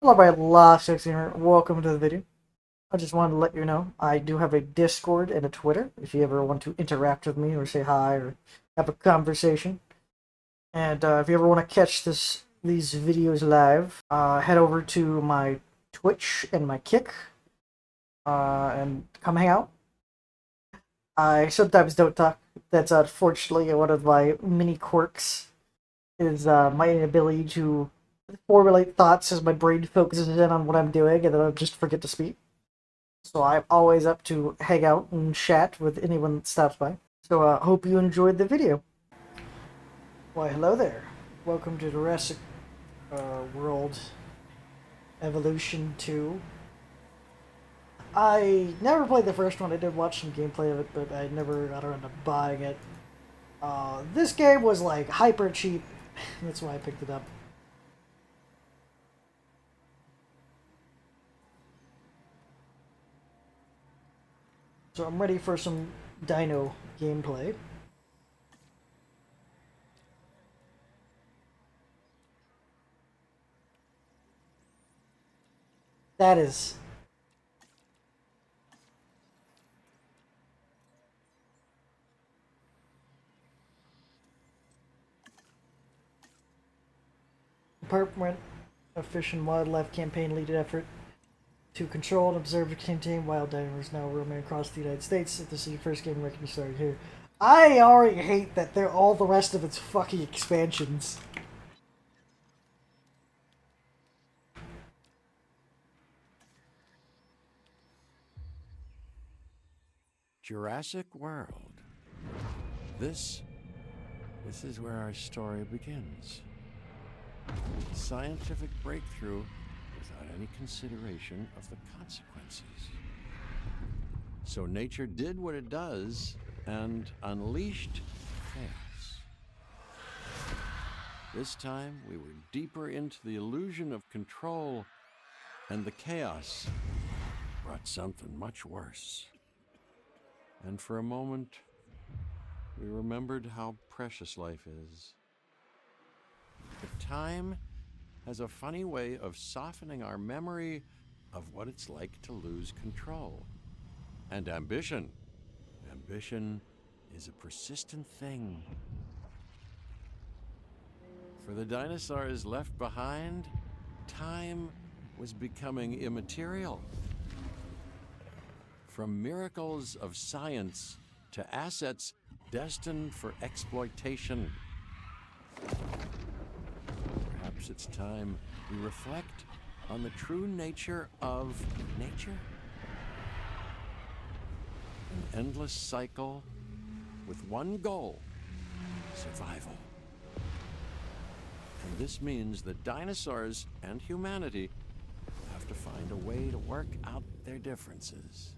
Hello, my last gamer. Welcome to the video. I just wanted to let you know I do have a Discord and a Twitter if you ever want to interact with me or say hi or have a conversation. And if you ever want to catch these videos live, head over to my Twitch and my Kick and come hang out. I sometimes don't talk. That's unfortunately one of my mini quirks. Is my inability to formulate thoughts as my brain focuses in on what I'm doing, and then I just forget to speak. So I'm always up to hang out and chat with anyone that stops by. So hope you enjoyed the video. Why, hello there. Welcome to Jurassic World Evolution 2. I never played the first one. I did watch some gameplay of it, but I never got around to buying it. This game was like hyper cheap. That's why I picked it up. So I'm ready for some dino gameplay. That is... Department of Fish and Wildlife campaign lead effort to control and observe and contain wild dinos now roaming across the United States. If this is your first game, I reckon you started here. I already hate that they're all the rest of its fucking expansions. Jurassic World. This is where our story begins. Scientific breakthrough without any consideration of the consequences. So nature did what it does and unleashed chaos. This time we were deeper into the illusion of control, and the chaos brought something much worse. And for a moment, we remembered how precious life is. But time has a funny way of softening our memory of what it's like to lose control. And ambition. Ambition is a persistent thing. For the dinosaurs left behind, time was becoming immaterial. From miracles of science to assets destined for exploitation. Perhaps it's time we reflect on the true nature of nature. An endless cycle with one goal: survival. And this means that dinosaurs and humanity have to find a way to work out their differences.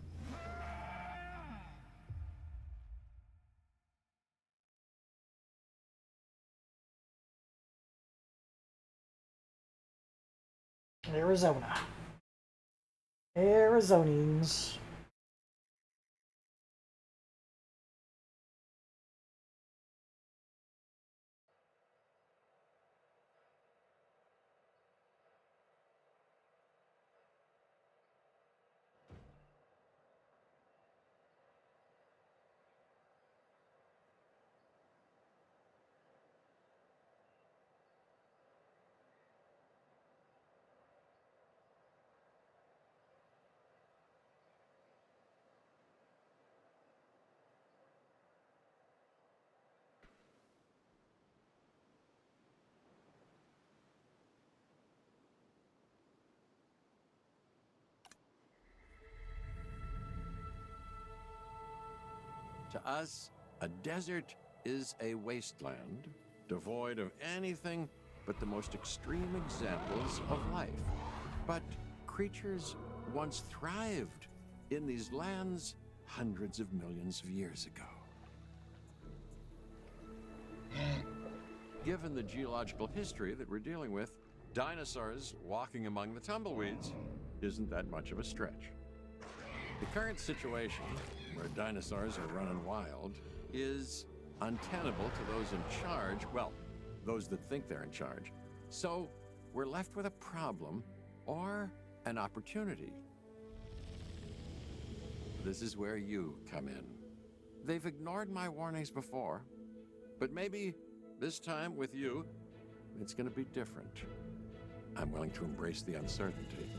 Arizona. Arizonians. To us, a desert is a wasteland, devoid of anything but the most extreme examples of life. But creatures once thrived in these lands hundreds of millions of years ago. Given the geological history that we're dealing with, dinosaurs walking among the tumbleweeds isn't that much of a stretch. The current situation, where dinosaurs are running wild, is untenable to those in charge, well, those that think they're in charge. So we're left with a problem or an opportunity. This is where you come in. They've ignored my warnings before, but maybe this time with you, it's going to be different. I'm willing to embrace the uncertainty.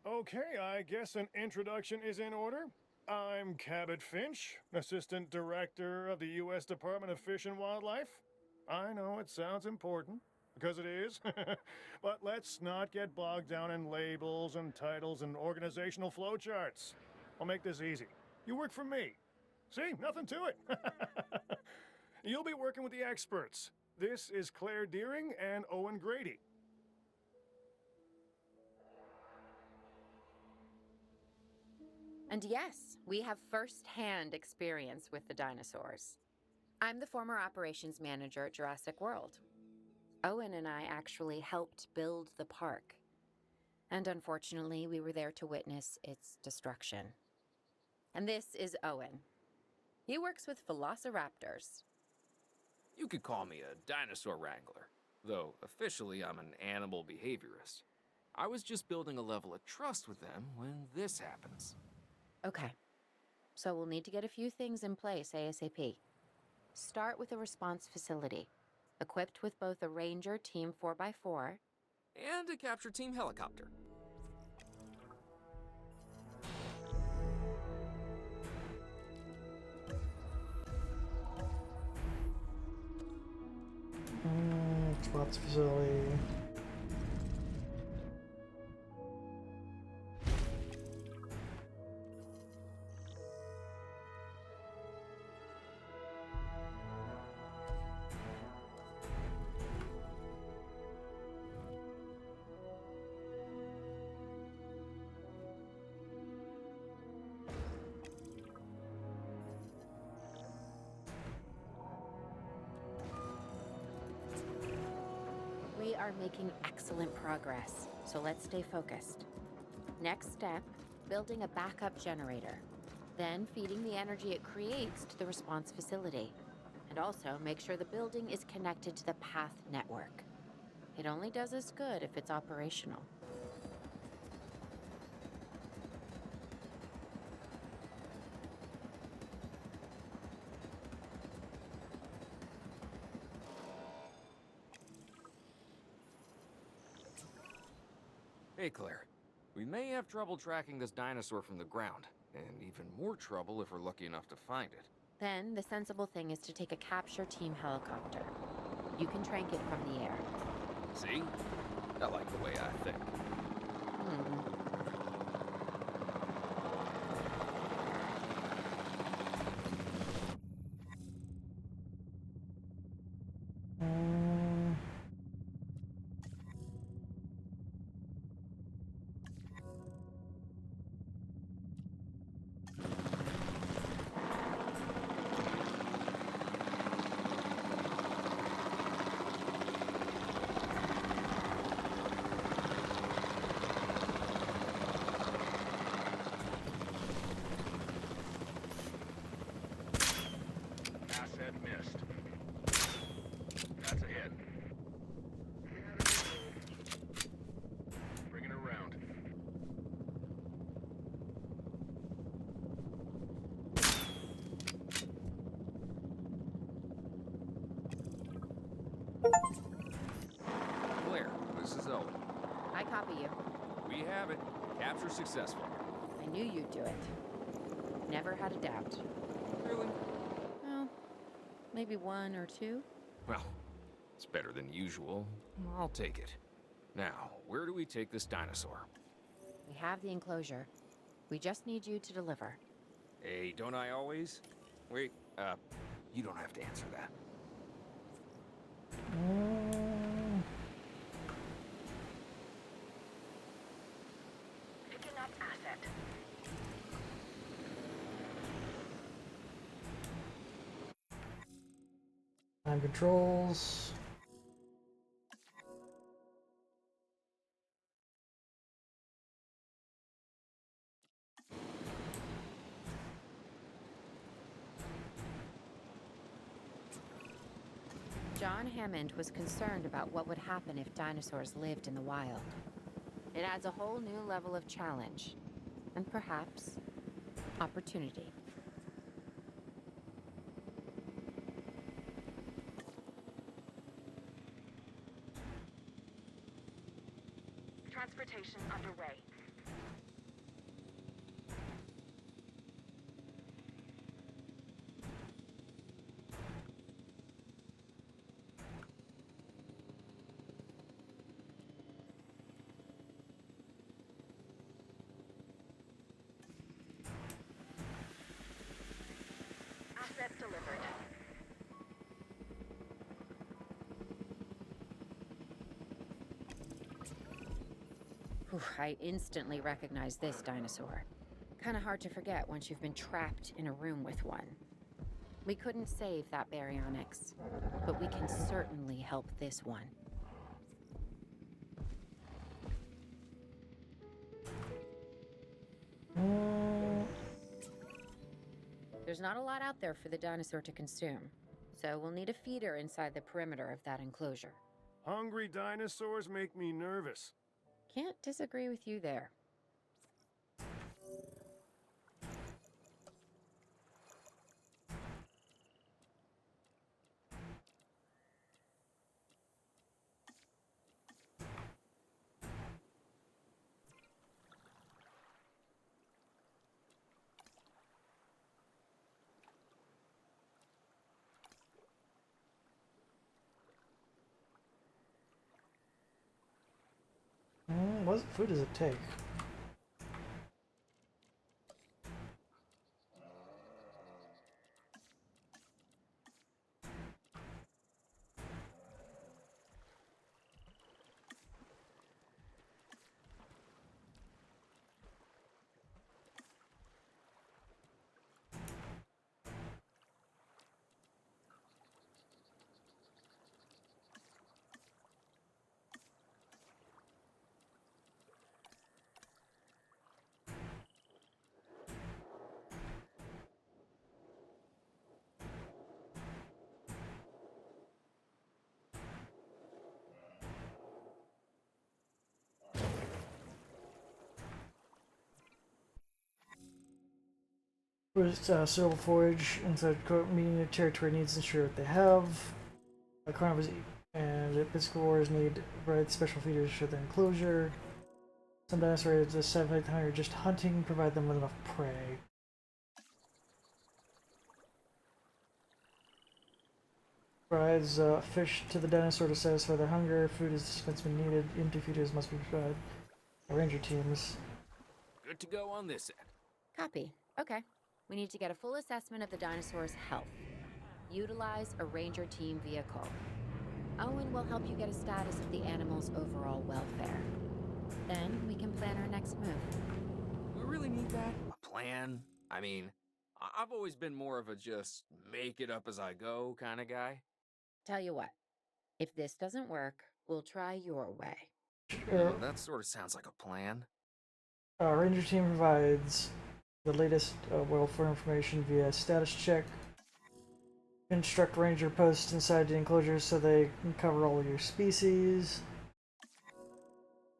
Okay, I guess an introduction is in order. I'm Cabot Finch, Assistant Director of the U.S. Department of Fish and Wildlife. I know it sounds important, because it is, but let's not get bogged down in labels and titles and organizational flowcharts. I'll make this easy. You work for me. See, nothing to it. You'll be working with the experts. This is Claire Deering and Owen Grady. And yes, we have first-hand experience with the dinosaurs. I'm the former operations manager at Jurassic World. Owen and I actually helped build the park. And unfortunately, we were there to witness its destruction. And this is Owen. He works with velociraptors. You could call me a dinosaur wrangler, though officially I'm an animal behaviorist. I was just building a level of trust with them when this happens. Okay, so we'll need to get a few things in place ASAP. Start with a response facility, equipped with both a Ranger Team 4x4 And a capture team helicopter. Response facility. We are making excellent progress, so let's stay focused. Next step, building a backup generator. Then feeding the energy it creates to the response facility. And also make sure the building is connected to the path network. It only does us good if it's operational. Hey, Claire. We may have trouble tracking this dinosaur from the ground, and even more trouble if we're lucky enough to find it. Then the sensible thing is to take a capture team helicopter. You can trank it from the air. See? I like the way I think. Asset missed. That's a hit. Bring it around. Claire, this is Owen. I copy you. We have it. Capture successful. I knew you'd do it. Never had a doubt. Really? Well, maybe one or two. Well, it's better than usual. I'll take it. Now, where do we take this dinosaur? We have the enclosure. We just need you to deliver. Hey, don't I always? Wait, you don't have to answer that. Picking up asset. Time controls. John Hammond was concerned about what would happen if dinosaurs lived in the wild. It adds a whole new level of challenge, and perhaps opportunity. Transportation underway. Asset delivered. Whew, I instantly recognize this dinosaur. Kinda hard to forget once you've been trapped in a room with one. We couldn't save that baryonyx, but we can certainly help this one. There's not a lot out there for the dinosaur to consume, so we'll need a feeder inside the perimeter of that enclosure. Hungry dinosaurs make me nervous. Can't disagree with you there. What food does it take? Cereal forage inside meeting territory needs to ensure that they have. Carnivores and piscivores need to provide special feeders for their enclosure. Some dinosaurs just are just hunting, provide them with enough prey. Provides fish to the dinosaur to satisfy their hunger. Food is dispensed when needed. Empty feeders must be provided. Ranger teams. Good to go on this end. Copy. Okay. We need to get a full assessment of the dinosaur's health. Utilize a ranger team vehicle. Owen will help you get a status of the animal's overall welfare. Then we can plan our next move. We really need that? A plan? I mean, I've always been more of a just make it up as I go kind of guy. Tell you what, if this doesn't work, we'll try your way. That sort of sounds like a plan. Ranger team provides the latest welfare information via status check. Construct ranger posts inside the enclosure so they can cover all of your species.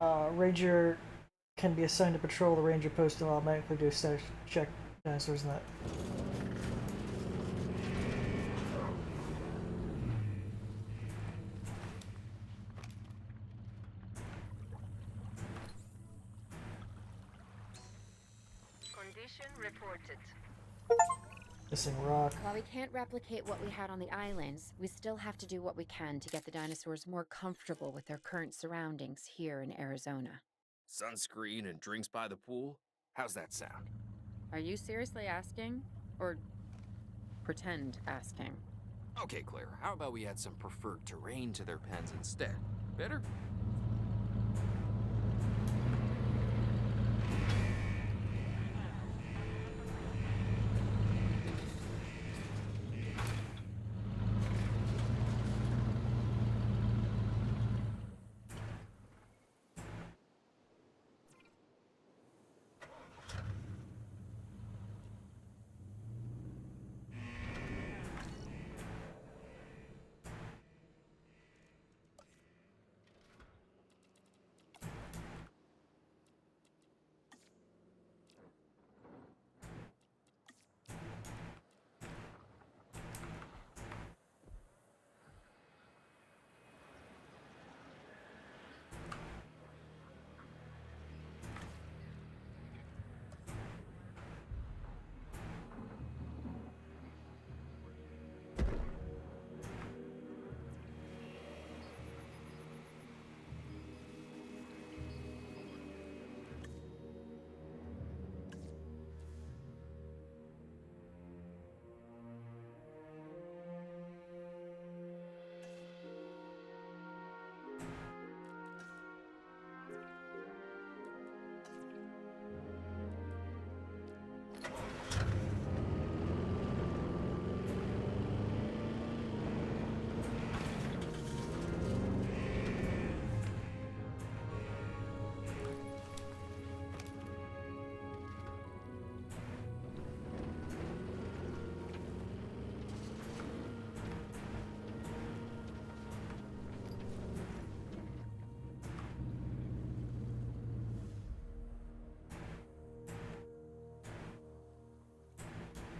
Ranger can be assigned to patrol the ranger post and automatically do a status check dinosaurs in that. Condition reported. Missing rock. While we can't replicate what we had on the islands, we still have to do what we can to get the dinosaurs more comfortable with their current surroundings here in Arizona. Sunscreen and drinks by the pool? How's that sound? Are you seriously asking? Or pretend asking? Okay, Claire, how about we add some preferred terrain to their pens instead? Better?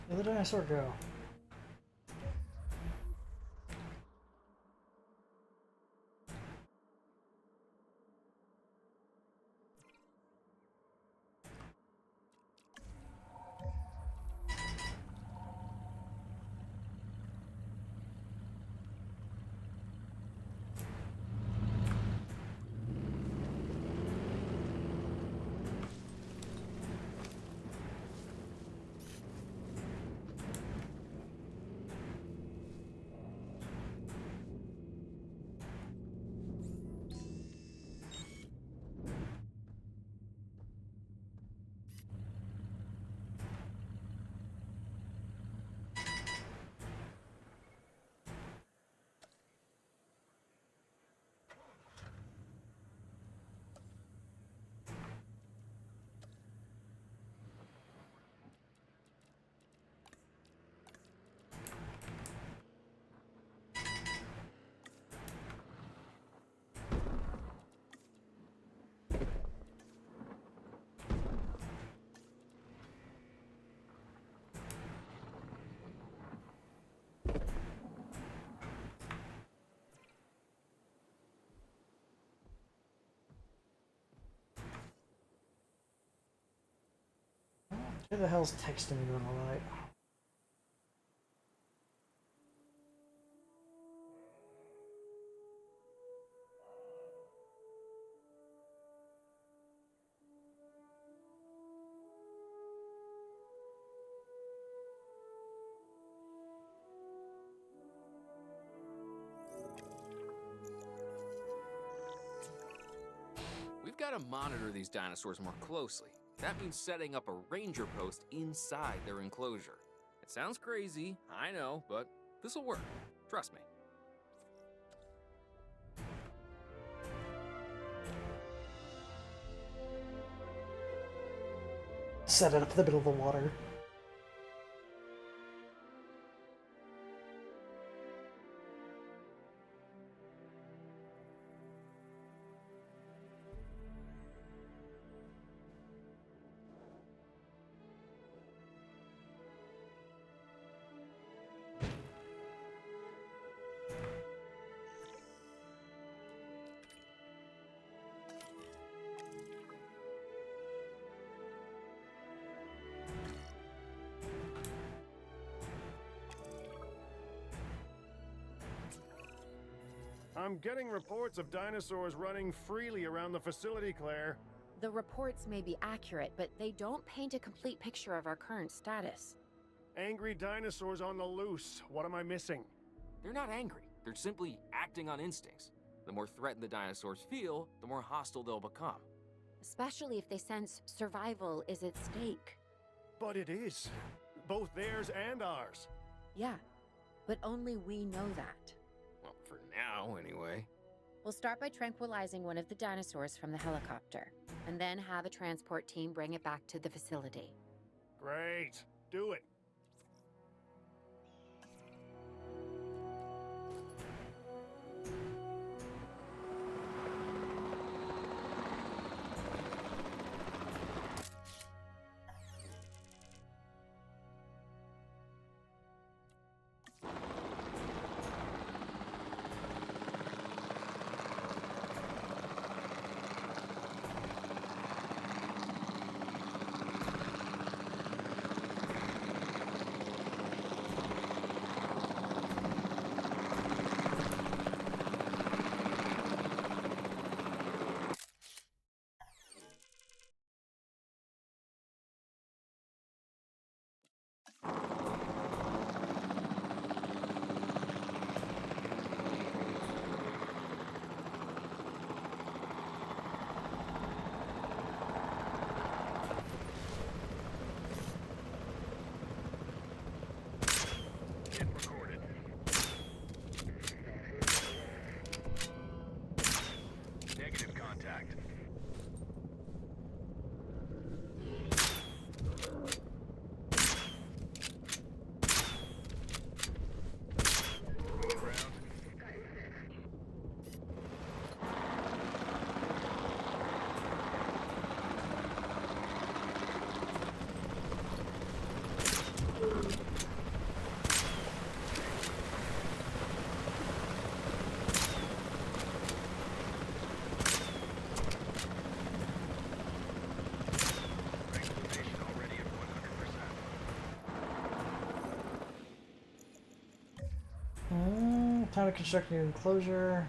Where'd the dinosaur go? Who the hell's texting me on the light? We've got to monitor these dinosaurs more closely. That means setting up a ranger post inside their enclosure. It sounds crazy, I know, but this'll work. Trust me. Set it up in the middle of the water. I'm getting reports of dinosaurs running freely around the facility, Claire. The reports may be accurate, but they don't paint a complete picture of our current status. Angry dinosaurs on the loose. What am I missing? They're not angry. They're simply acting on instincts. The more threatened the dinosaurs feel, the more hostile they'll become. Especially if they sense survival is at stake. But it is. Both theirs and ours. Yeah, but only we know that. Well, for now, anyway. We'll start by tranquilizing one of the dinosaurs from the helicopter, and then have a transport team bring it back to the facility. Great. Do it. Time to construct a new enclosure.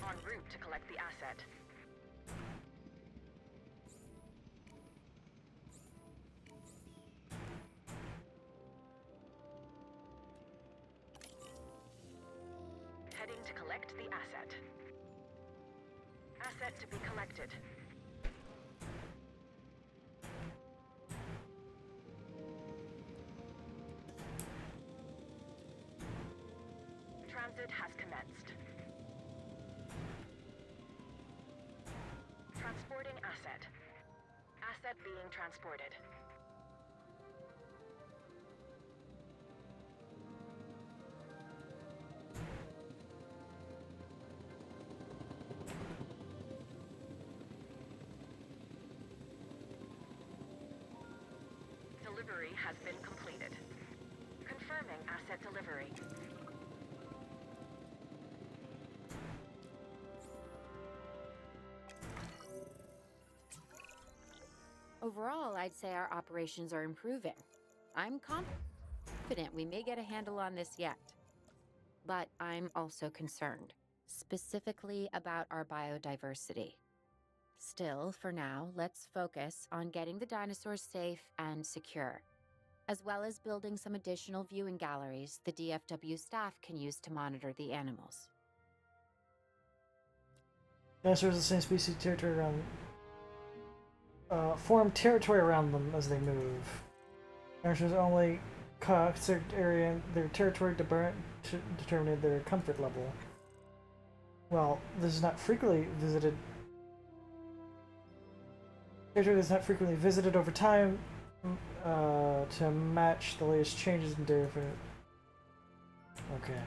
En route to collect the asset. Heading to collect the asset. Asset to be collected. Transit has commenced. Transporting asset. Asset being transported. Delivery has been completed. Confirming asset delivery. Overall, I'd say our operations are improving. I'm confident we may get a handle on this yet. But I'm also concerned, specifically about our biodiversity. Still, for now, let's focus on getting the dinosaurs safe and secure, as well as building some additional viewing galleries the DFW staff can use to monitor the animals. Dinosaurs of the same species territory around form territory around them as they move. Dinosaurs only considered area their territory to determine their comfort level. Well, this is not frequently visited. Territory is not frequently visited over time to match the latest changes in different. Okay.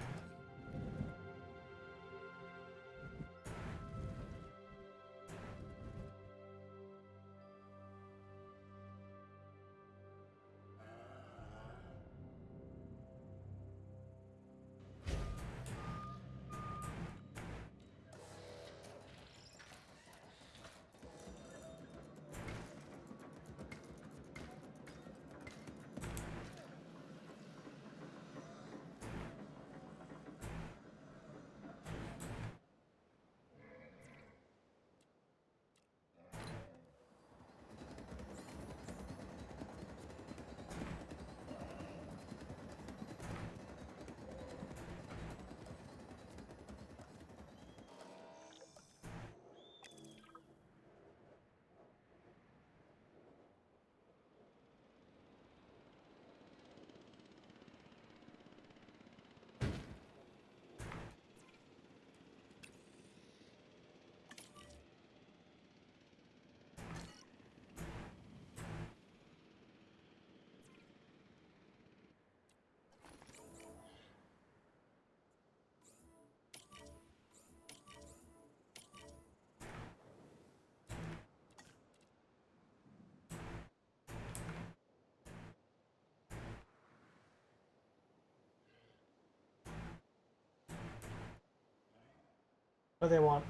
What do they want?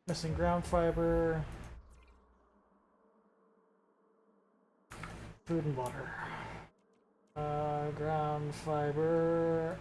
Missing ground fiber. Food and water. Ground fiber.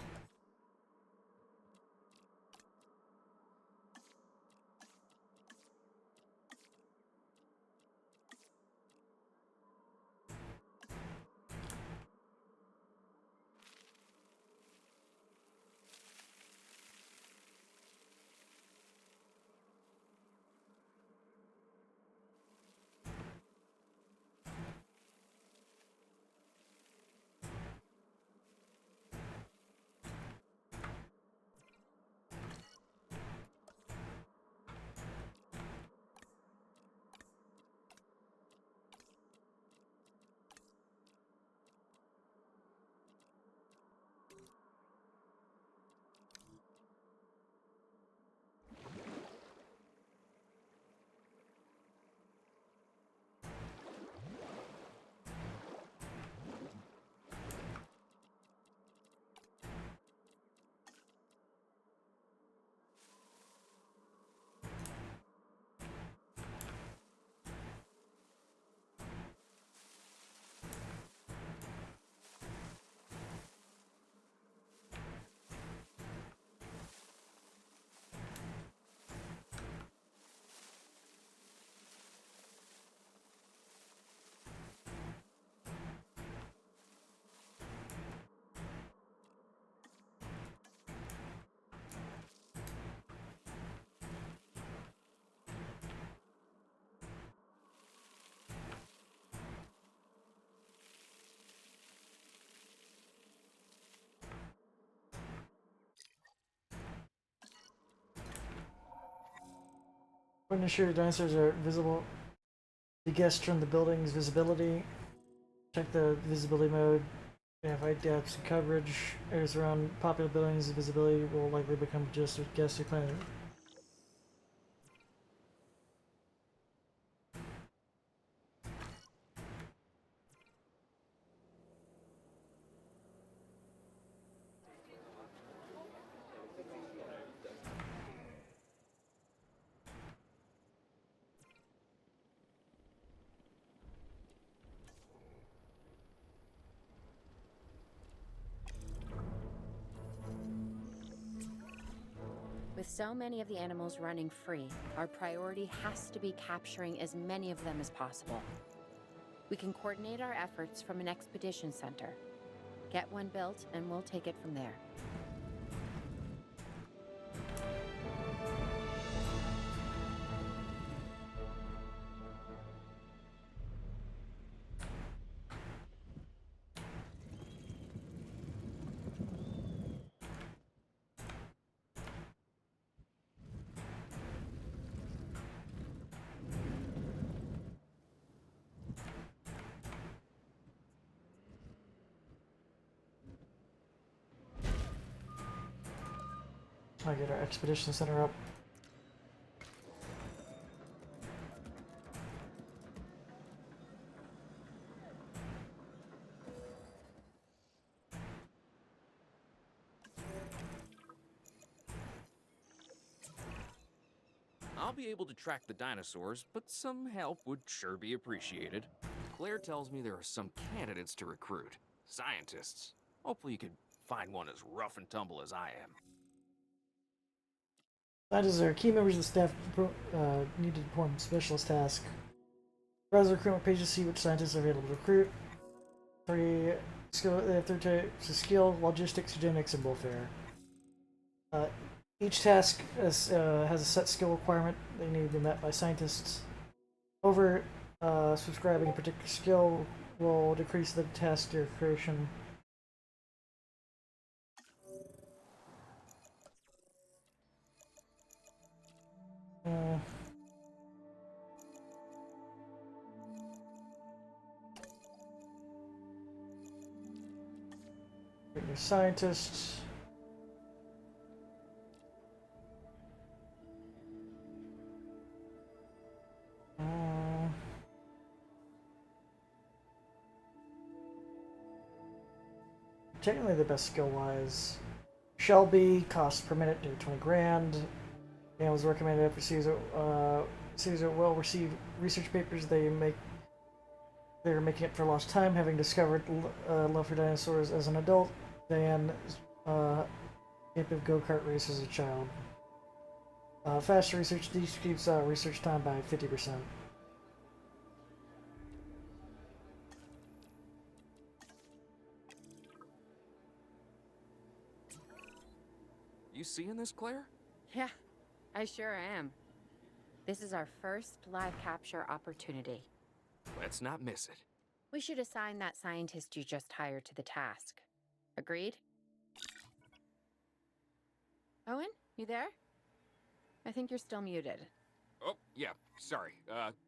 When ensure dinosaurs are visible, the guests turn the building's visibility. Check the visibility mode. Identify depths and coverage. Areas around popular buildings, visibility will likely become just with guests who plan. With so many of the animals running free, our priority has to be capturing as many of them as possible. We can coordinate our efforts from an expedition center. Get one built, and we'll take it from there. I get our expedition center up. I'll be able to track the dinosaurs, but some help would sure be appreciated. Claire tells me there are some candidates to recruit. Scientists. Hopefully you could find one as rough and tumble as I am. Scientists are key members of the staff need to perform specialist tasks. Browse the recruitment page to see which scientists are available to recruit. They have three types of skill: logistics, eugenics, and welfare. Each task has a set skill requirement. They need to be met by scientists. Subscribing a particular skill will decrease the task duration. New scientists. Technically the best skill-wise Shelby. Cost per minute near 20 grand. And was recommended for Caesar. Caesar will receive research papers they're making up for lost time, having discovered love for dinosaurs as an adult. Than captive go-kart race as a child. Faster research decreases research time by 50%. You seeing this, Claire? Yeah, I sure am. This is our first live capture opportunity. Let's not miss it. We should assign that scientist you just hired to the task. Agreed? Owen, you there? I think you're still muted. Oh, yeah, sorry.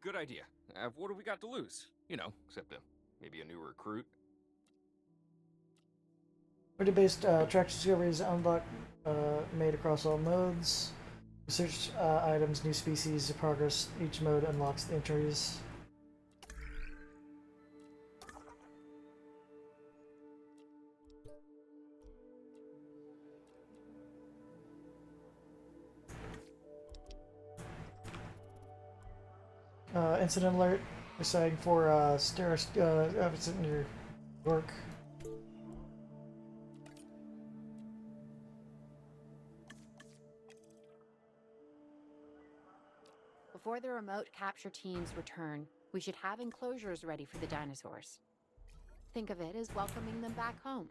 Good idea. What do we got to lose? You know, except maybe a new recruit. Party-based track discoveries unlocked, made across all modes. Research items, new species, progress. Each mode unlocks the entries. Incident alert. Deciding for opposite near work. Before the remote capture teams return, we should have enclosures ready for the dinosaurs. Think of it as welcoming them back home.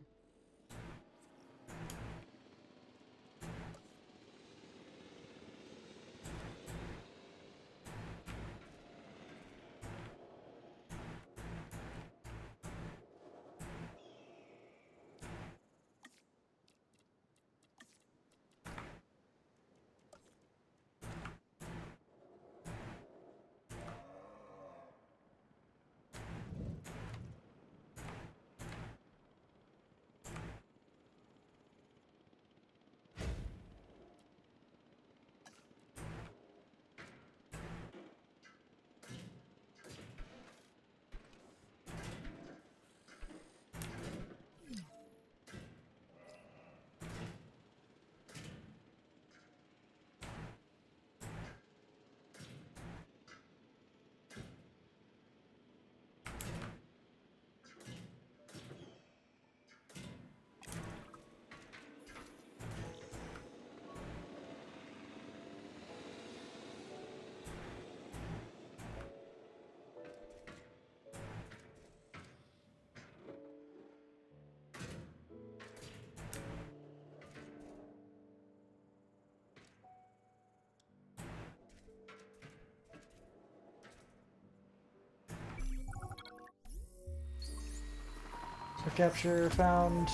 So capture found.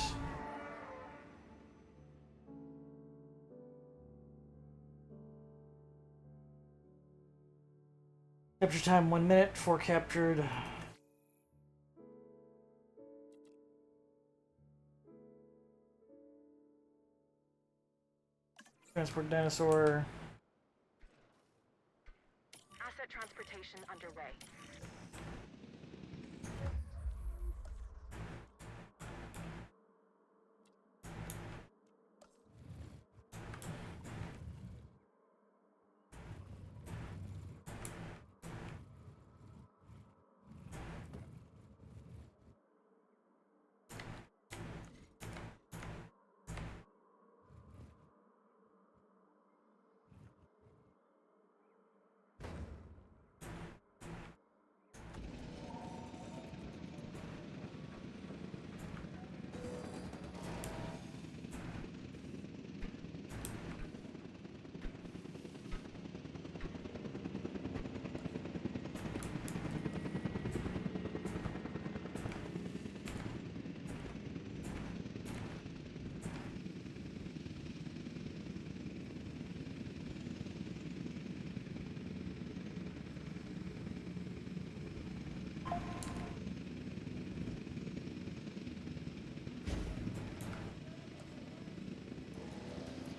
Capture time 1 minute. 4 captured. Transport dinosaur. Asset transportation underway.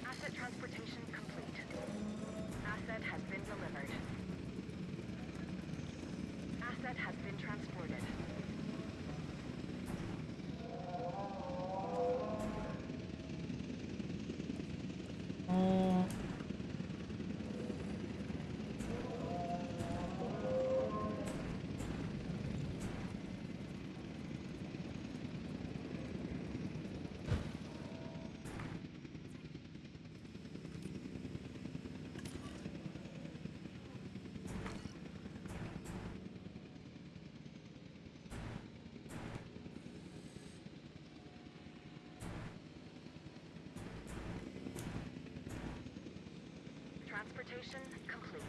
Asset transportation complete. Asset has been delivered. Asset has been transported. Transportation complete.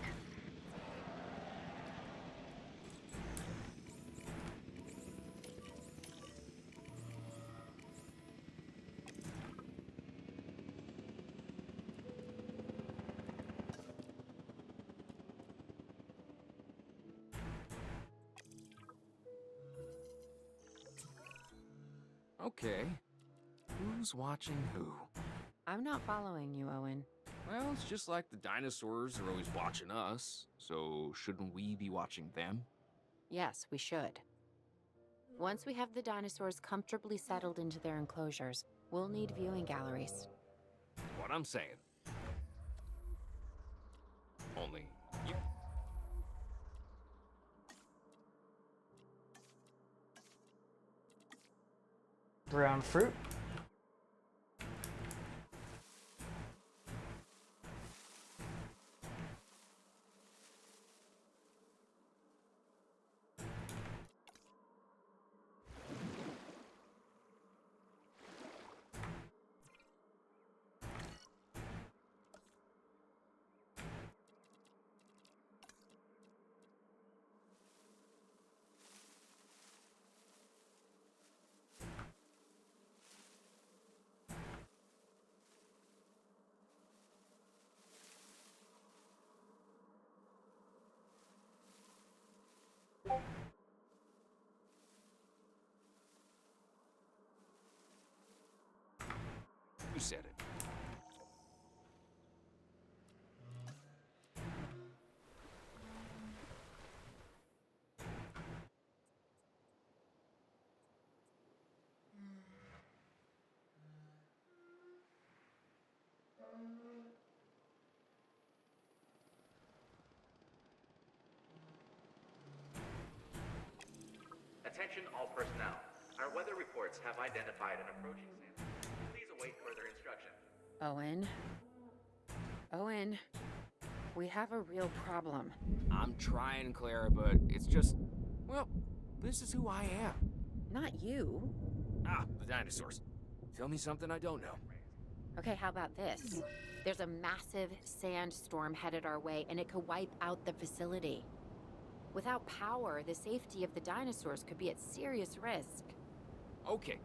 Okay. Who's watching who? I'm not following you, Owen. Well, it's just like the dinosaurs are always watching us, so shouldn't we be watching them? Yes, we should. Once we have the dinosaurs comfortably settled into their enclosures, we'll need viewing galleries. What I'm saying. Only you. Brown fruit. You said it. Attention all personnel. Our weather reports have identified an approaching sandstorm. Please await further instruction. Owen? Owen, we have a real problem. I'm trying, Clara, but it's just... Well, this is who I am. Not you. Ah, the dinosaurs. Tell me something I don't know. Okay, how about this? There's a massive sandstorm headed our way, and it could wipe out the facility. Without power, the safety of the dinosaurs could be at serious risk. Okay,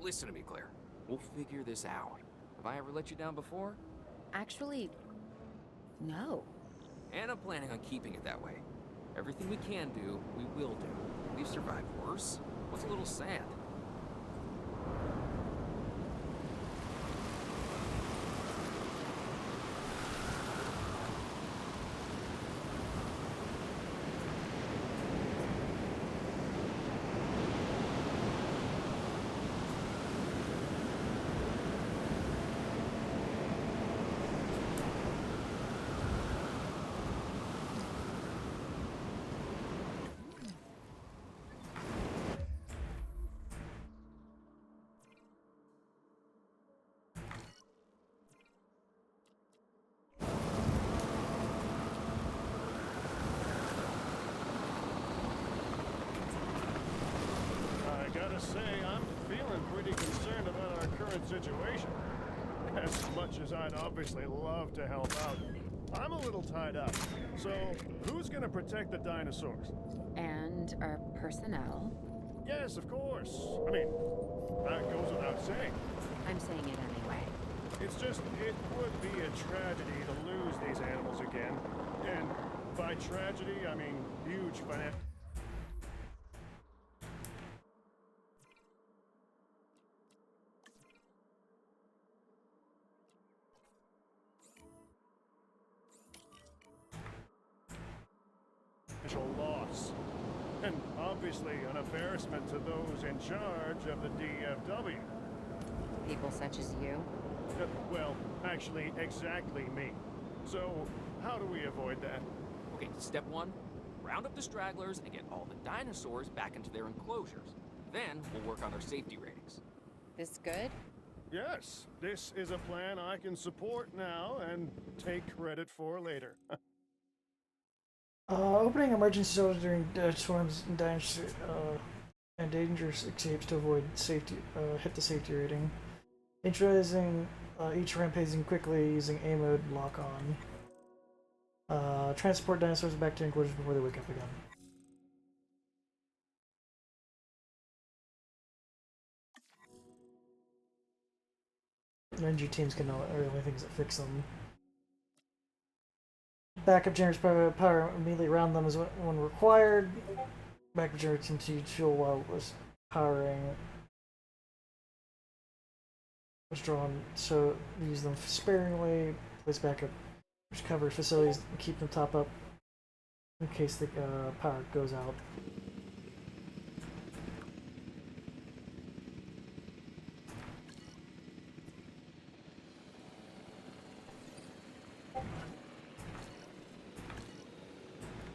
listen to me, Claire. We'll figure this out. Have I ever let you down before? Actually, no. And I'm planning on keeping it that way. Everything we can do, we will do. We've survived worse. What's a little sand? I gotta say, I'm feeling pretty concerned about our current situation. As much as I'd obviously love to help out, I'm a little tied up. So, who's gonna protect the dinosaurs? And our personnel. Yes, of course. I mean, that goes without saying. I'm saying it anyway. It's just, it would be a tragedy to lose these animals again. And by tragedy, I mean huge financial. Loss. And obviously an embarrassment to those in charge of the DFW. People such as you. Well, actually, exactly me. So, how do we avoid that? Okay, step one, round up the stragglers and get all the dinosaurs back into their enclosures. Then we'll work on our safety ratings. This good? Yes, this is a plan I can support now and take credit for later. Opening emergency zones during storms and dangerous escapes to avoid safety. Hit the safety rating. Introducing each rampaging quickly using A mode lock on. Transport dinosaurs back to Inquisition before they wake up again. NG teams are the only things that fix them. Backup generators power immediately around them is when required. Backup generators continue to fuel while it was powering. Was drawn, so use them sparingly. Place backup recovery facilities and keep them top up in case the power goes out.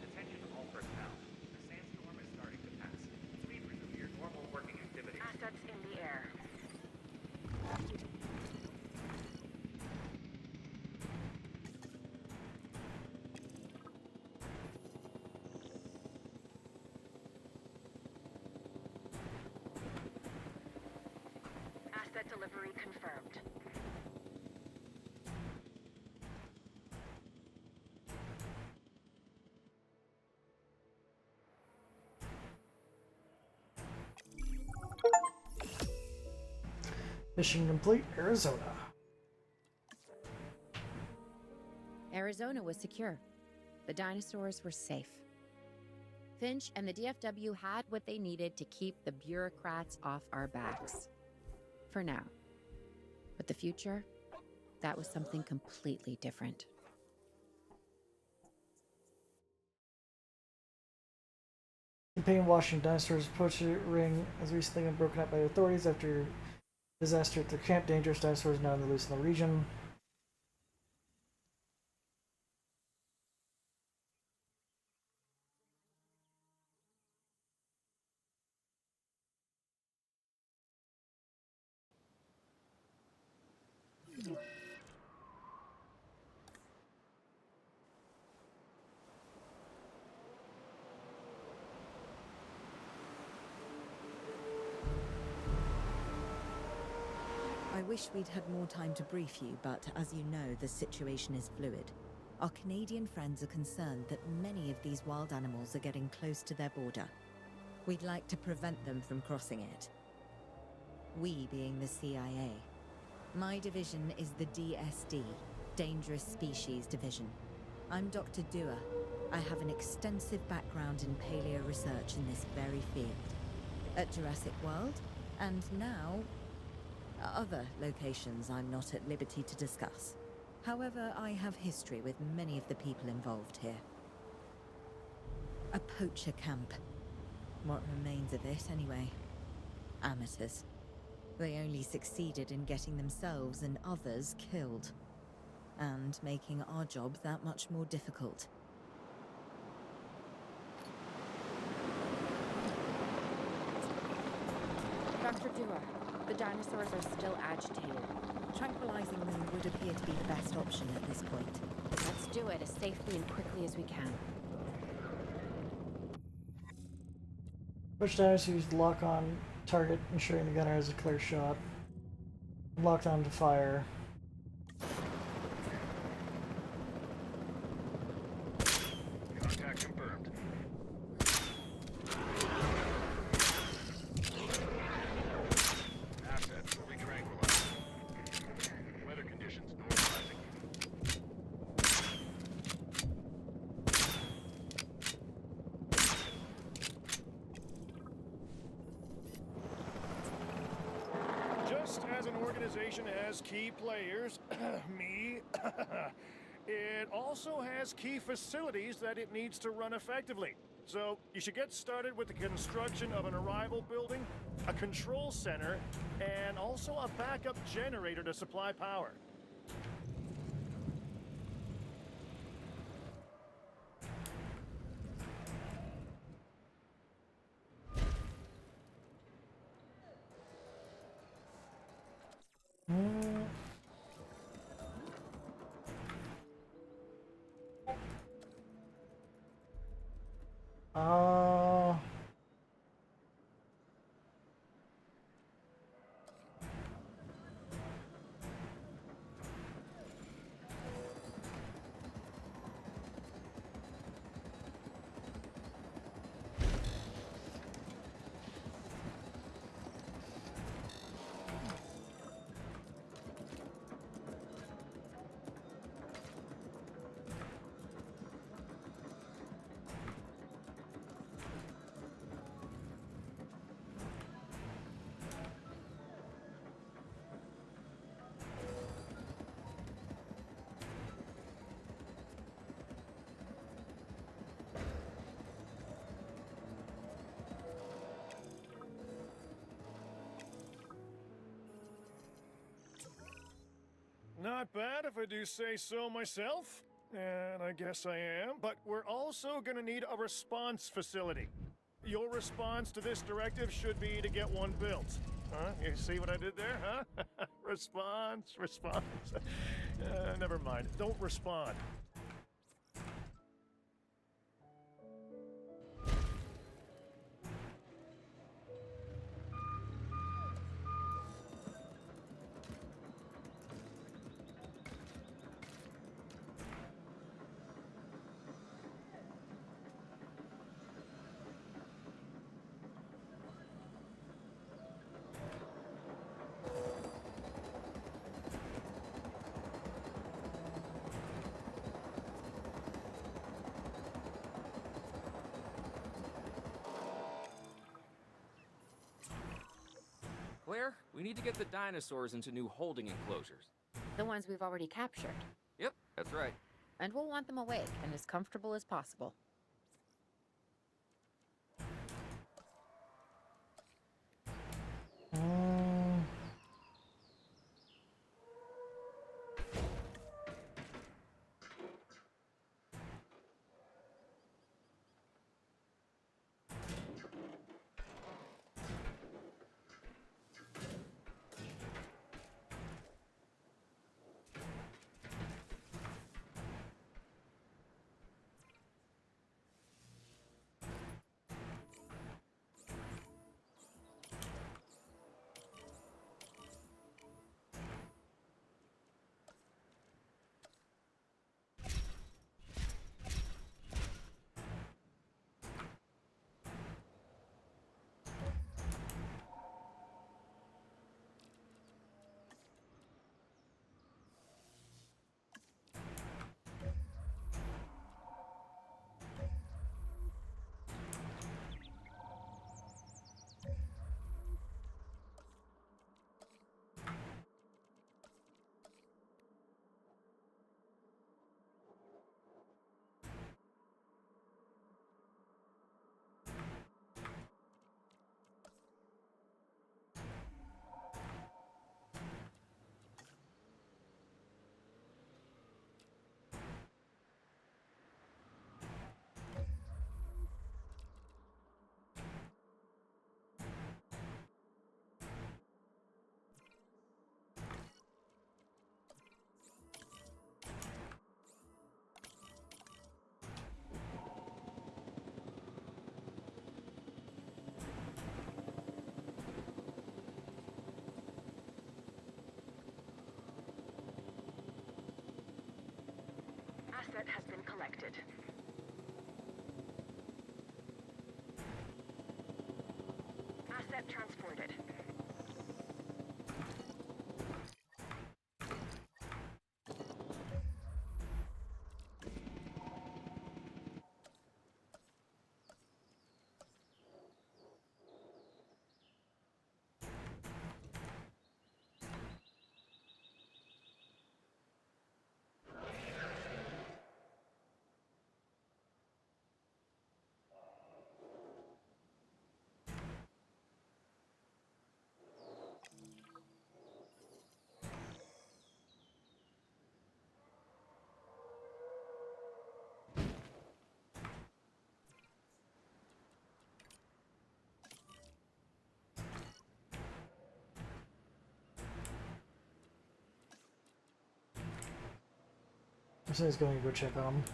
Attention all personnel. The sandstorm is starting to pass. Please resume your normal working activity. Assets in the air. Asset delivery confirmed. Mission complete, Arizona. Arizona was secure. The dinosaurs were safe. Finch and the DFW had what they needed to keep the bureaucrats off our backs. For now. But the future, that was something completely different. Campaign Washington dinosaurs poacher ring has recently been broken up by authorities after disaster at their camp. Dangerous dinosaurs now loose in the region. I wish we'd had more time to brief you, but as you know, the situation is fluid. Our Canadian friends are concerned that many of these wild animals are getting close to their border. We'd like to prevent them from crossing it. We being the CIA. My division is the DSD, Dangerous Species Division. I'm Dr. Dua. I have an extensive background in paleo research in this very field. At Jurassic World, and now other locations I'm not at liberty to discuss. However, I have history with many of the people involved here. A poacher camp. What remains of it, anyway? Amateurs. They only succeeded in getting themselves and others killed. And making our job that much more difficult. Dr. Dua, the dinosaurs are still agitated. Tranquilizing them would appear to be the best option at this point. Let's do it as safely and quickly as we can. Push dinosaurs lock on target, ensuring the gunner has a clear shot. Locked on to fire. Contact confirmed. Assets re-tranquilized. Weather conditions normalizing. Just as an organization has key players, me, it also has key facilities that it needs to run effectively. So you should get started with the construction of an arrival building, a control center, and also a backup generator to supply power. Uh, not bad if I do say so myself. And I guess I am. But we're also gonna need a response facility. Your response to this directive should be to get one built. Huh? You see what I did there, huh? Response. Never mind. Don't respond. Claire, we need to get the dinosaurs into new holding enclosures. The ones we've already captured. Yep, that's right. And we'll want them awake and as comfortable as possible. Asset has been collected. Asset transported. I said he's going to go check on him.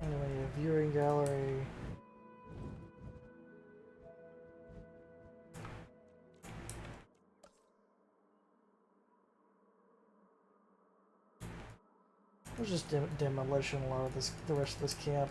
Anyway, viewing gallery. There's just demolition a lot of this, the rest of this camp.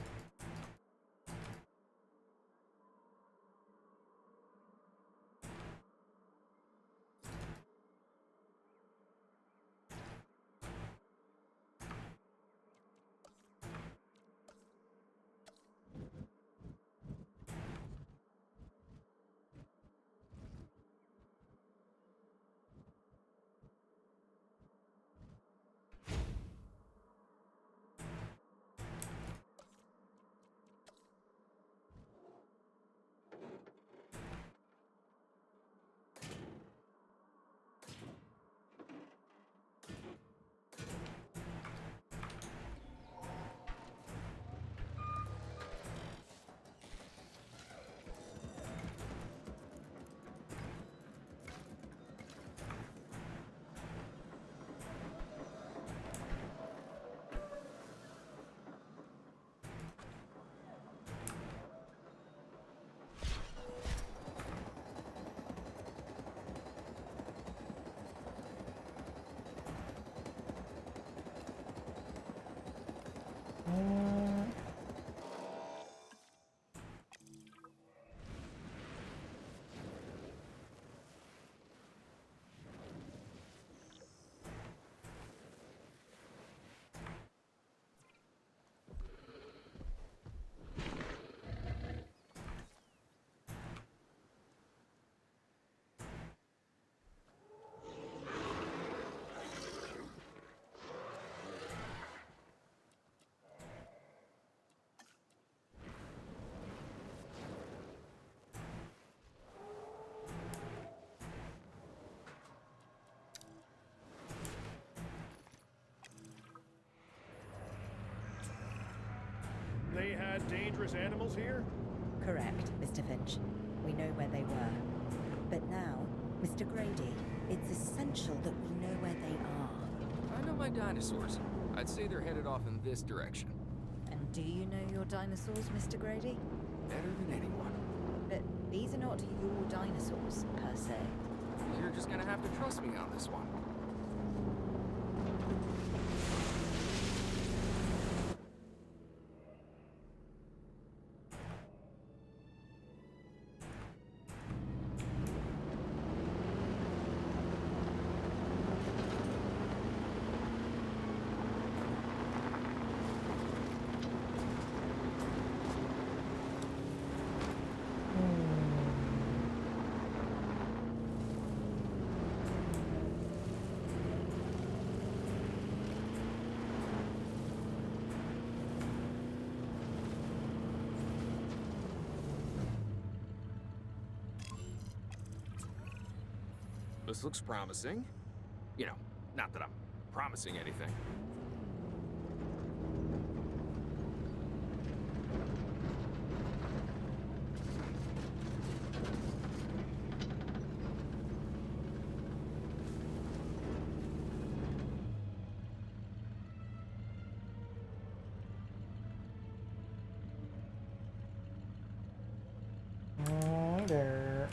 They had dangerous animals here? Correct, Mr. Finch. We know where they were. But now, Mr. Grady, it's essential that we know where they are. I know my dinosaurs. I'd say they're headed off in this direction. And do you know your dinosaurs, Mr. Grady? Better than anyone. But these are not your dinosaurs, per se. You're just gonna have to trust me on this one. This looks promising. You know, not that I'm promising anything. There.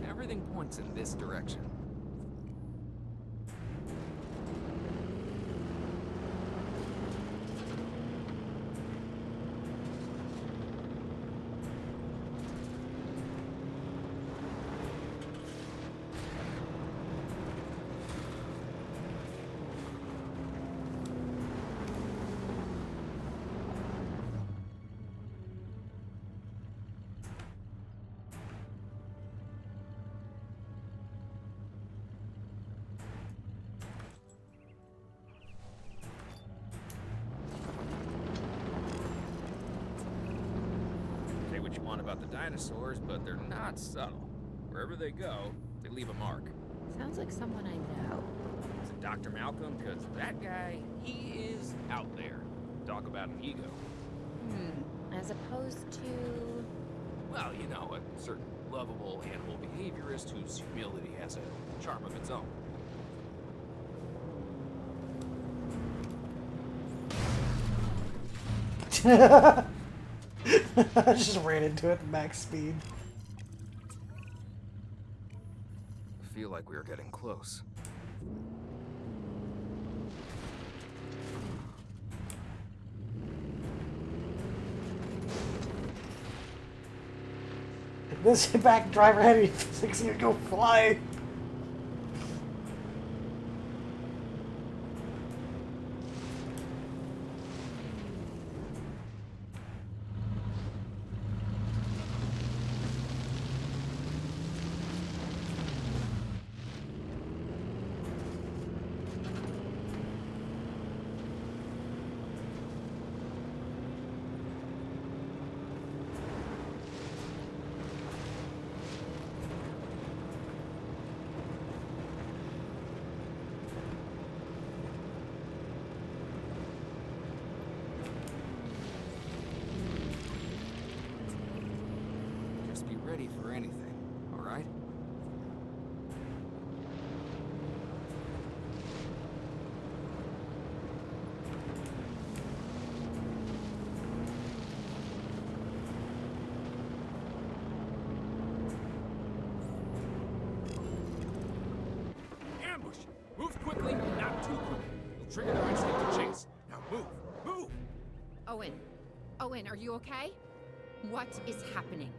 Everything points in this direction. Say what you want about the dinosaurs, but they're not subtle. Wherever they go, they leave a mark. Sounds like someone I know. Is it Dr. Malcolm? Because that guy, he is out there. Talk about an ego. As opposed to. Well, you know, a certain lovable animal behaviorist whose humility has a charm of its own. I just ran into it at max speed. I feel like we are getting close. This back driver heavy physics gonna go fly. Just be ready for anything, alright? Ambush! Move quickly, not too quickly. You'll trigger their instinct to chase. Now move! Move! Owen. Owen, are you okay? What is happening?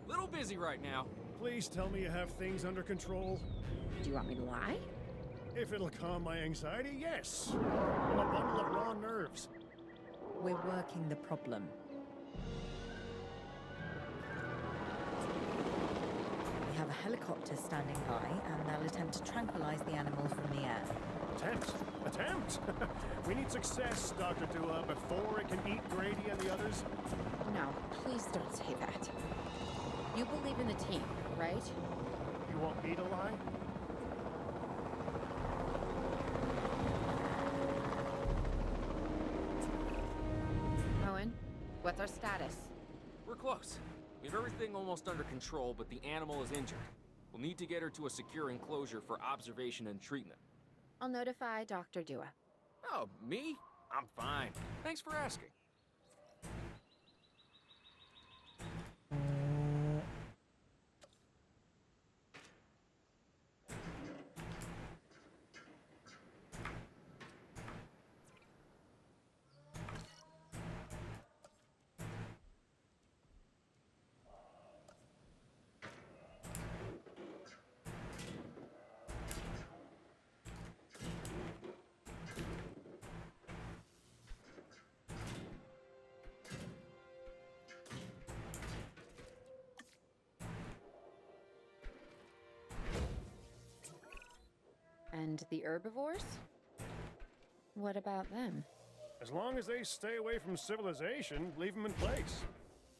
Little busy right now. Please tell me you have things under control. Do you want me to lie? If it'll calm my anxiety, yes. I'm a bundle of raw nerves. We're working the problem. We have a helicopter standing by, and they'll attempt to tranquilize the animal from the air. Attempt. Attempt? We need success, Dr. Dua, before it can eat Grady and the others. No, please don't say that. You believe in the team, right? You want me to lie? Owen, what's our status? We're close. We have everything almost under control, but the animal is injured. We'll need to get her to a secure enclosure for observation and treatment. I'll notify Dr. Dua. Oh, me? I'm fine. Thanks for asking. And the herbivores? What about them? As long as they stay away from civilization, leave them in place.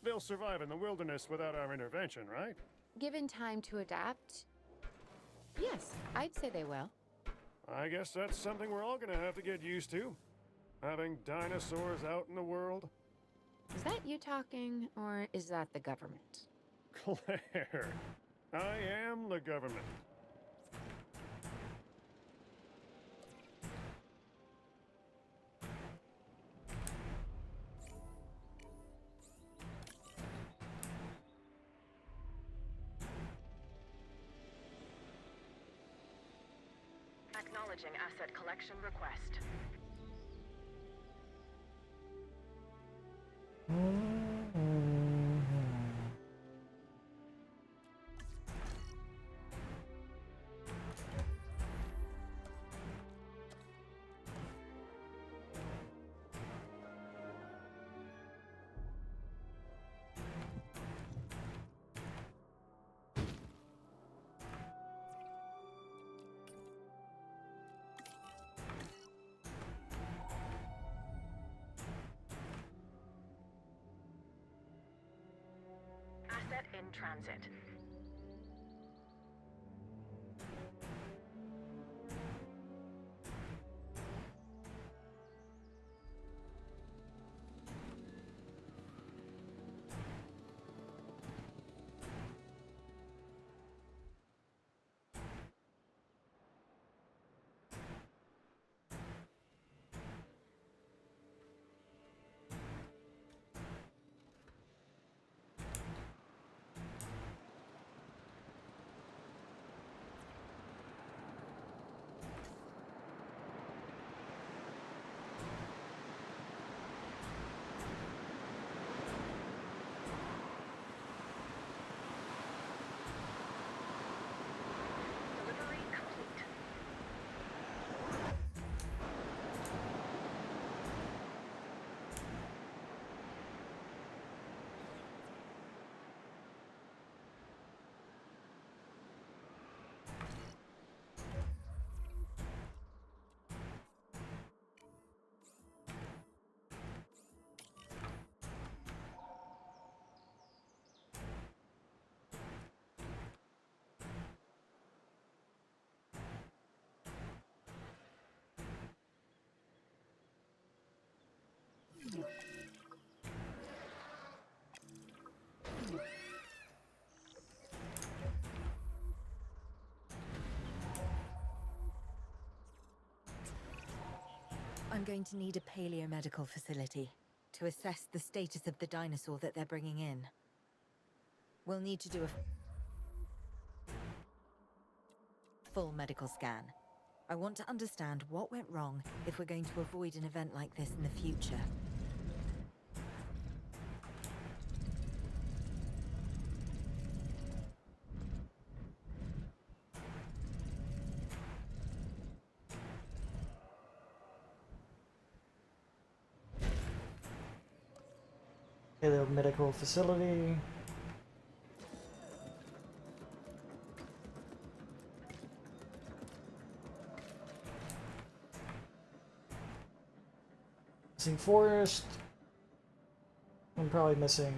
They'll survive in the wilderness without our intervention, right? Given time to adapt? Yes, I'd say they will. I guess that's something we're all gonna have to get used to. Having dinosaurs out in the world. Is that you talking, or is that the government? Claire, I am the government. Acknowledging asset collection request. Asset in transit. I'm going to need a paleomedical facility to assess the status of the dinosaur that they're bringing in. We'll need to do a full medical scan. I want to understand what went wrong if we're going to avoid an event like this in the future. Medical facility. Missing forest. I'm probably missing.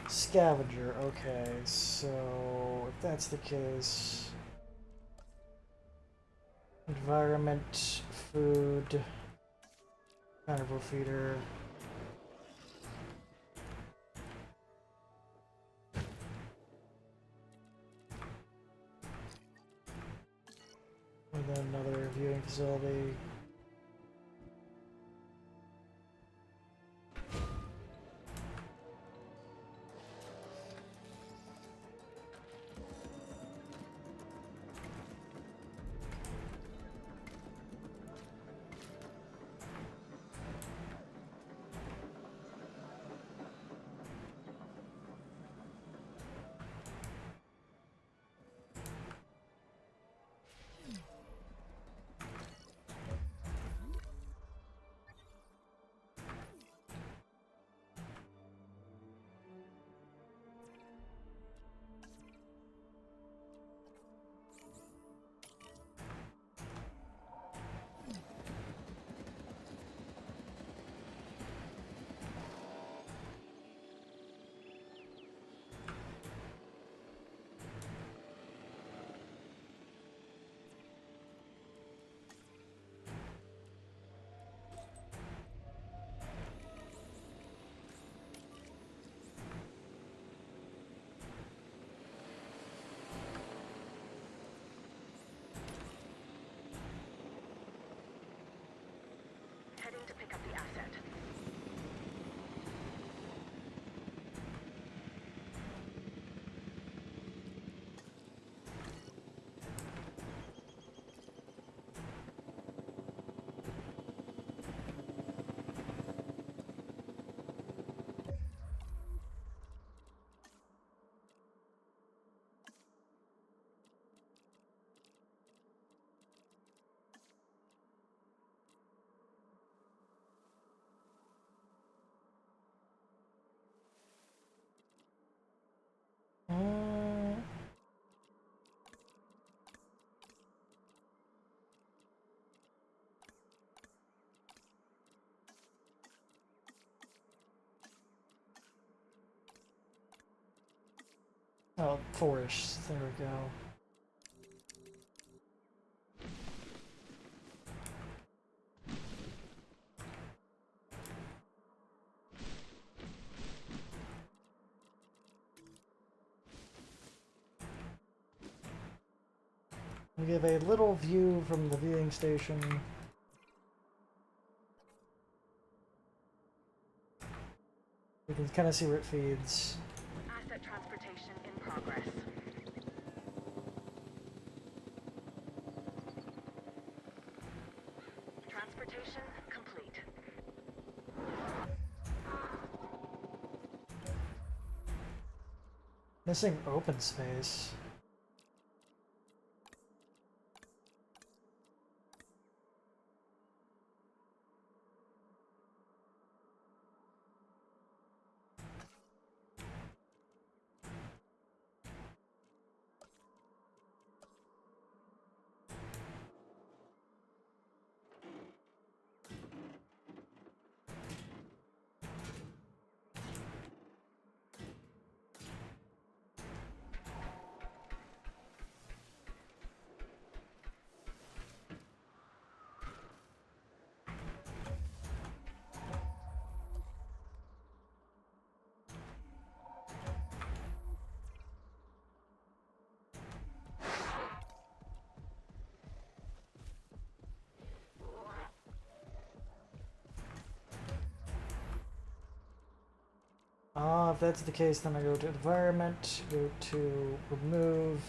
Scavenger, okay, so if that's the case, environment, food, carnivore feeder. And then another viewing facility. Heading to pick up the asset. Oh, forest. There we go. We give a little view from the viewing station. We can kind of see where it feeds. Asset transportation in progress. Transportation complete. Missing open space. If that's the case, then I go to environment, go to remove.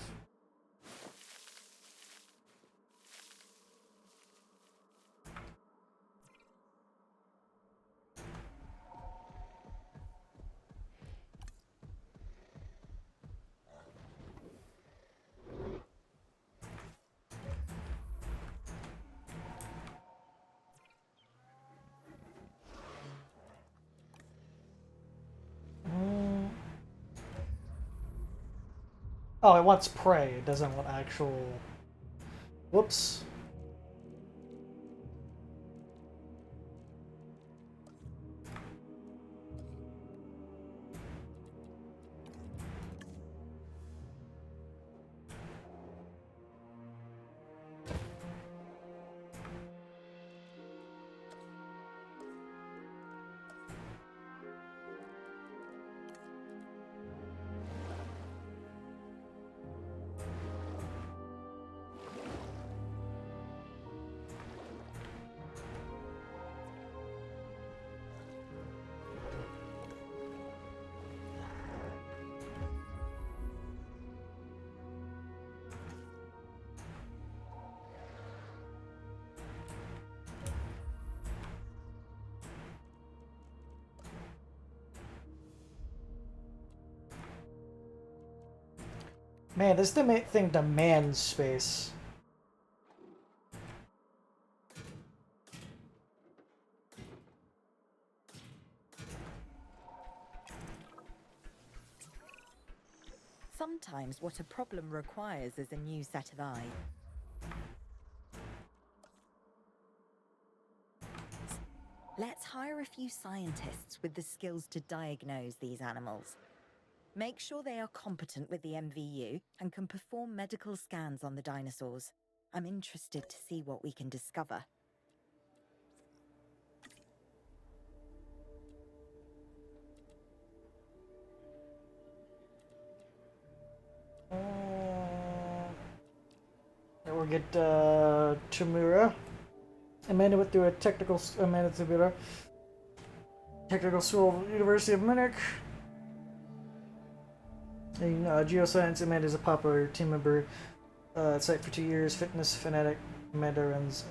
Oh, it wants prey. It doesn't want actual. Whoops. Man, this thing demands space. Sometimes what a problem requires is a new set of eyes. Let's hire a few scientists with the skills to diagnose these animals. Make sure they are competent with the MVU and can perform medical scans on the dinosaurs. I'm interested to see what we can discover. And we'll get Chimera. Amanda went through a Amanda Tabira. Technical School, University of Munich. In geoscience, Amanda is a popular team member at site for 2 years. Fitness fanatic, Amanda runs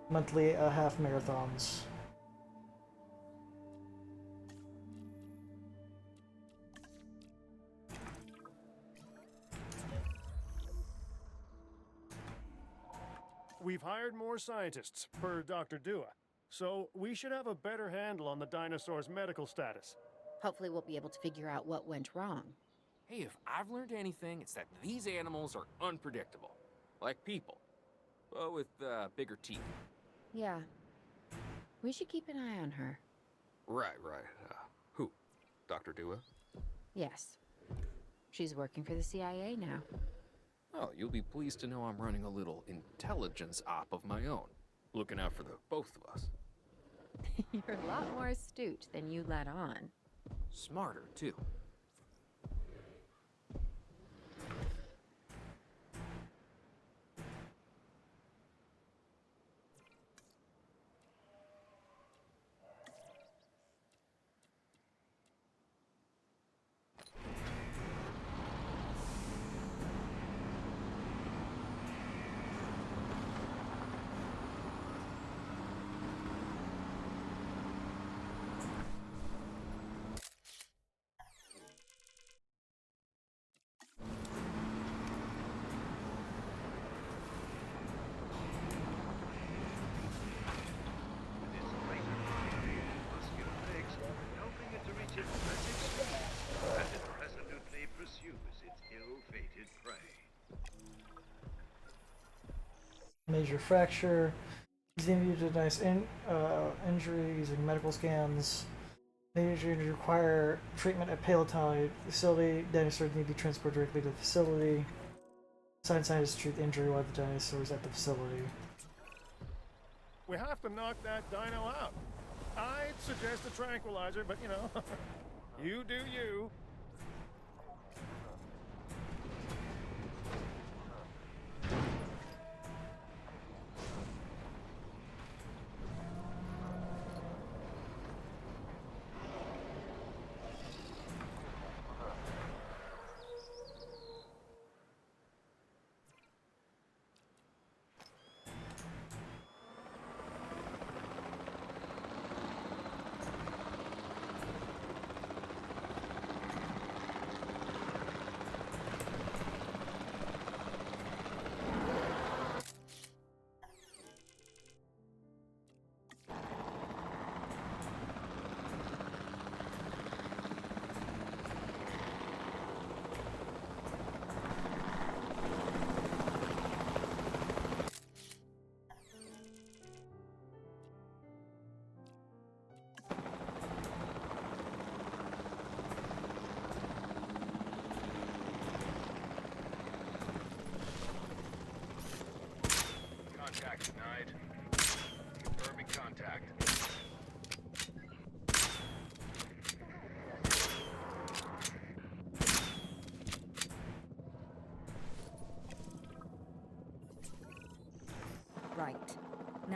monthly half marathons. We've hired more scientists, per Dr. Dua, so we should have a better handle on the dinosaur's medical status. Hopefully, we'll be able to figure out what went wrong. Hey, if I've learned anything, it's that these animals are unpredictable. Like people. But with bigger teeth. Yeah. We should keep an eye on her. Right. Who? Dr. Dua? Yes. She's working for the CIA now. Oh, you'll be pleased to know I'm running a little intelligence op of my own. Looking out for the both of us. You're a lot more astute than you let on. Smarter, too. Major fracture. He's immune to nice injury using medical scans. Major injury require treatment at Palatine facility. Dinosaurs need to be transported directly to the facility. Scientists treat the injury while the dinosaurs at the facility. We have to knock that dino out. I'd suggest a tranquilizer, but you know, you do you.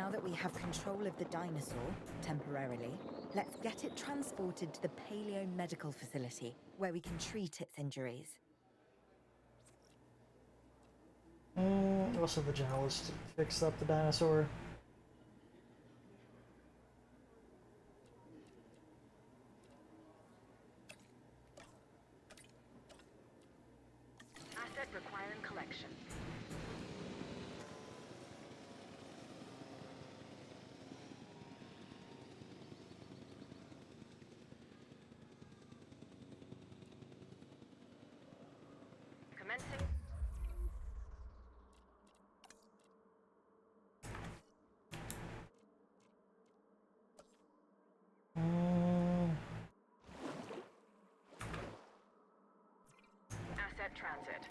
Now that we have control of the dinosaur, temporarily, let's get it transported to the Paleo Medical Facility, where we can treat its injuries. Also, the generalist fixed up the dinosaur. Asset requiring collection. Commencing. Asset transit.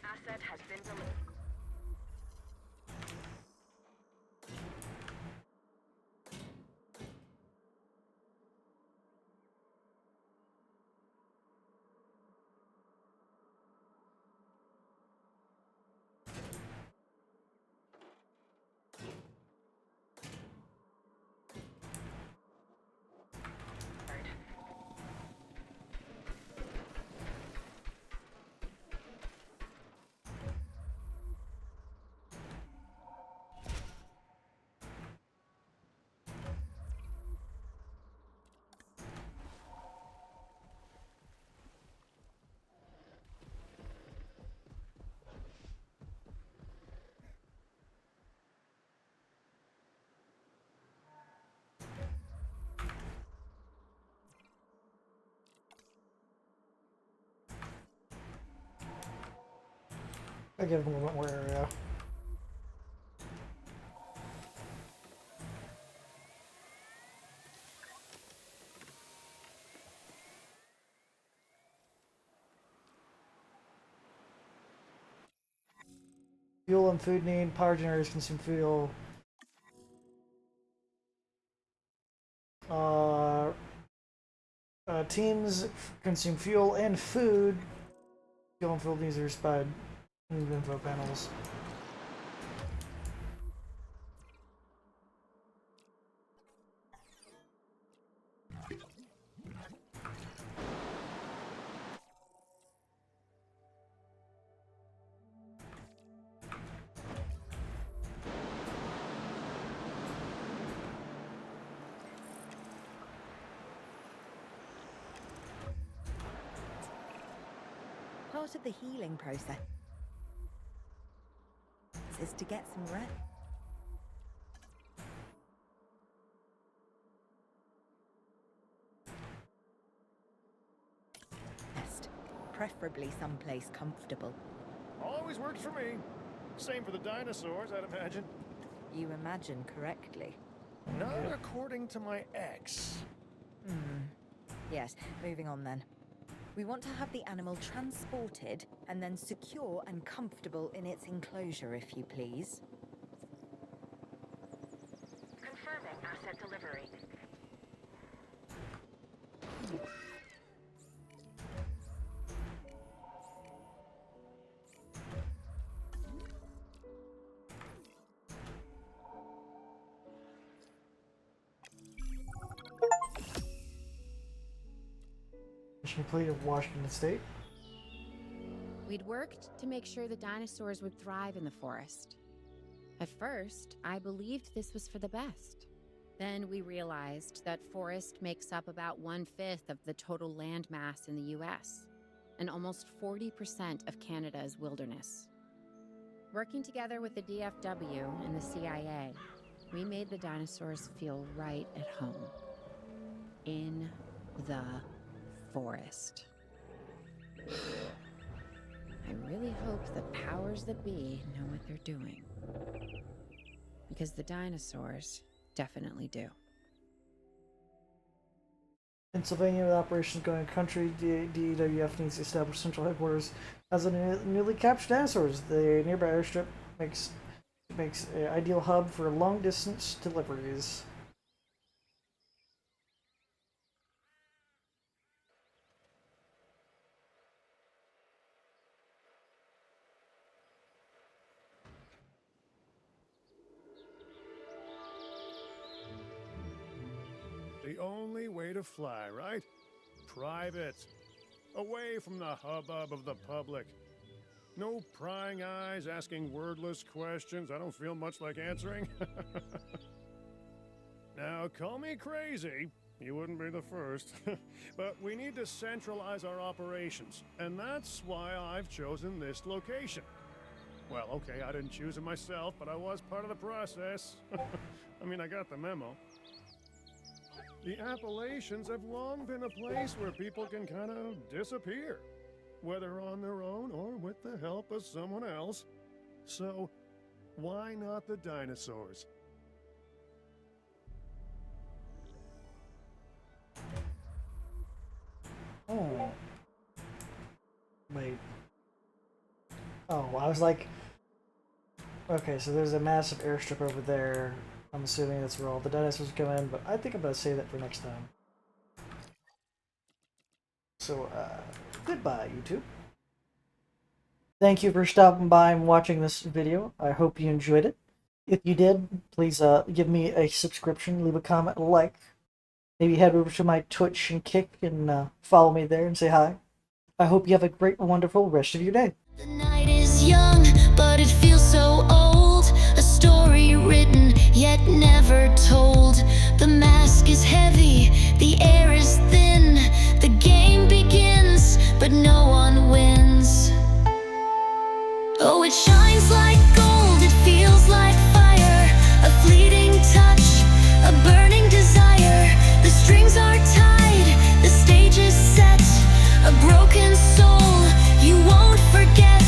Asset has been delivered. I give him a little bit more area. Fuel and food need. Power generators consume fuel. Teams consume fuel and food. Fuel and food needs are spied. Move info panels. Part of the healing process is to get some rest. Preferably someplace comfortable. Always worked for me. Same for the dinosaurs, I'd imagine. You imagine correctly. Not according to my ex. Yes, moving on then. We want to have the animal transported and then secure and comfortable in its enclosure, if you please. Confirming asset delivery. Mission complete of Washington State. We'd worked to make sure the dinosaurs would thrive in the forest. At first, I believed this was for the best. Then we realized that forest makes up about 1/5 of the total land mass in the US, and almost 40% of Canada's wilderness. Working together with the DFW and the CIA, we made the dinosaurs feel right at home. In the forest. I really hope the powers that be know what they're doing. Because the dinosaurs definitely do. Pennsylvania, with operations going country, DEWF needs to establish central headquarters as a newly captured dinosaurs. The nearby airstrip makes Makes an ideal hub for long-distance deliveries. The only way to fly, right? Private. Away from the hubbub of the public. No prying eyes asking wordless questions I don't feel much like answering. Now, call me crazy. You wouldn't be the first. But we need to centralize our operations, and that's why I've chosen this location. Well, okay, I didn't choose it myself, but I was part of the process. I mean, I got the memo. The Appalachians have long been a place where people can kind of disappear, whether on their own or with the help of someone else. So, why not the dinosaurs? Oh. Wait. Oh, I was like... Okay, so there's a massive airstrip over there. I'm assuming that's where all the dinosaurs come in, but I think I'm gonna save that for next time. So, goodbye, YouTube. Thank you for stopping by and watching this video. I hope you enjoyed it. If you did, please give me a subscription, leave a comment, a like. Maybe head over to my Twitch and Kick and follow me there and say hi. I hope you have a great, wonderful rest of your day. The night is young, but it feels so old. A story written, yet never told. The mask is heavy, the air is thin. The game begins, but no one wins. Oh, it shines like gold, it feels like fire. A fleeting touch, a burning desire. The strings are tied, the stage is set. A broken soul you won't forget.